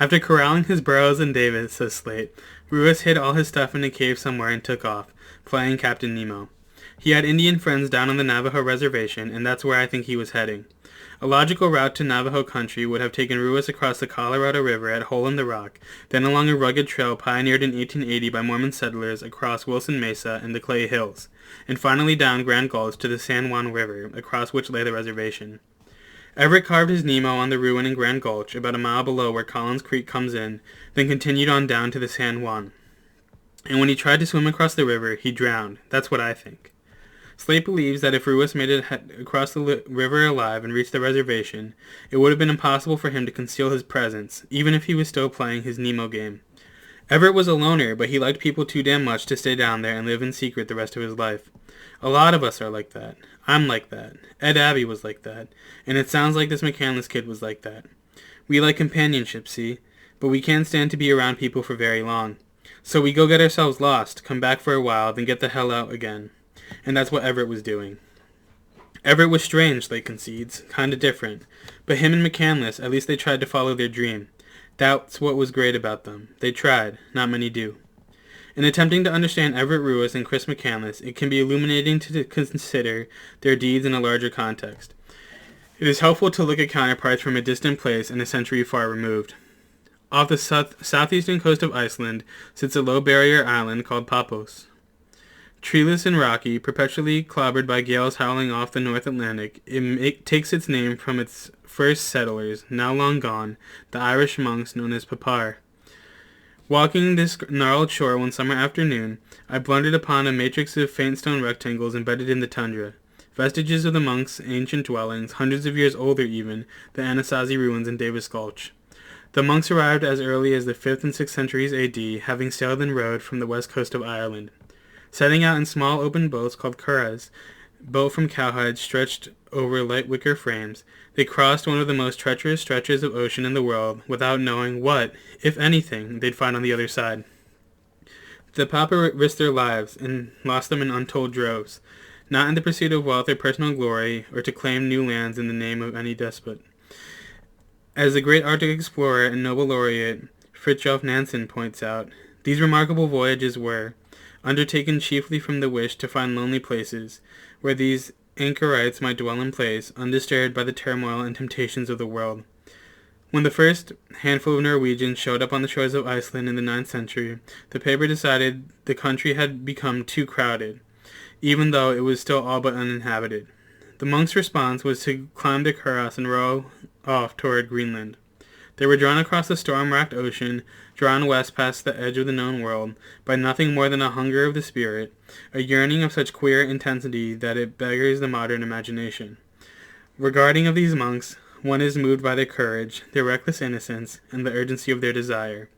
After corralling his Burroughs and Davis, says Slate, Ruiz hid all his stuff in a cave somewhere and took off, playing Captain Nemo. He had Indian friends down on the Navajo reservation, and that's where I think he was heading. A logical route to Navajo country would have taken Ruiz across the Colorado River at Hole in the Rock, then along a rugged trail pioneered in 1880 by Mormon settlers across Wilson Mesa and the Clay Hills, and finally down Grand Gulch to the San Juan River, across which lay the reservation. Everett carved his Nemo on the ruin in Grand Gulch, about a mile below where Collins Creek comes in, then continued on down to the San Juan. And when he tried to swim across the river, he drowned. That's what I think. Slate believes that if Ruiz made it across the river alive and reached the reservation, it would have been impossible for him to conceal his presence, even if he was still playing his Nemo game. Everett was a loner, but he liked people too damn much to stay down there and live in secret the rest of his life. A lot of us are like that. I'm like that. Ed Abbey was like that. And it sounds like this McCandless kid was like that. We like companionship, see? But we can't stand to be around people for very long. So we go get ourselves lost, come back for a while, then get the hell out again. And that's what Everett was doing. Everett was strange, Slate concedes, kinda different. But him and McCandless, at least they tried to follow their dream. That's what was great about them. They tried. Not many do. In attempting to understand Everett Ruiz and Chris McCandless, it can be illuminating to consider their deeds in a larger context. It is helpful to look at counterparts from a distant place and a century far removed. Off the southeastern coast of Iceland sits a low barrier island called Papos. Treeless and rocky, perpetually clobbered by gales howling off the North Atlantic, it takes its name from its first settlers, now long gone, the Irish monks known as Papar. Walking this gnarled shore one summer afternoon, I blundered upon a matrix of faint stone rectangles embedded in the tundra, vestiges of the monks' ancient dwellings, hundreds of years older even, the Anasazi ruins in Davis Gulch. The monks arrived as early as the 5th and 6th centuries AD, having sailed and rowed from the west coast of Ireland. Setting out in small open boats called curraghs, built from cowhides stretched over light wicker frames, they crossed one of the most treacherous stretches of ocean in the world without knowing what, if anything, they'd find on the other side. The Papa risked their lives and lost them in untold droves, not in the pursuit of wealth or personal glory, or to claim new lands in the name of any despot. As the great Arctic explorer and Nobel laureate Fridtjof Nansen points out, these remarkable voyages were undertaken chiefly from the wish to find lonely places, where these anchorites might dwell in place, undisturbed by the turmoil and temptations of the world. When the first handful of Norwegians showed up on the shores of Iceland in the 9th century, the paper decided the country had become too crowded, even though it was still all but uninhabited. The monks' response was to climb the curragh and row off toward Greenland. They were drawn across the storm-racked ocean, drawn west past the edge of the known world, by nothing more than a hunger of the spirit, a yearning of such queer intensity that it beggars the modern imagination. Regarding of these monks, one is moved by their courage, their reckless innocence, and the urgency of their desire.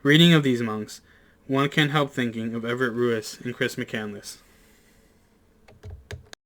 Reading of these monks, one can't help thinking of Everett Ruiz and Chris McCandless.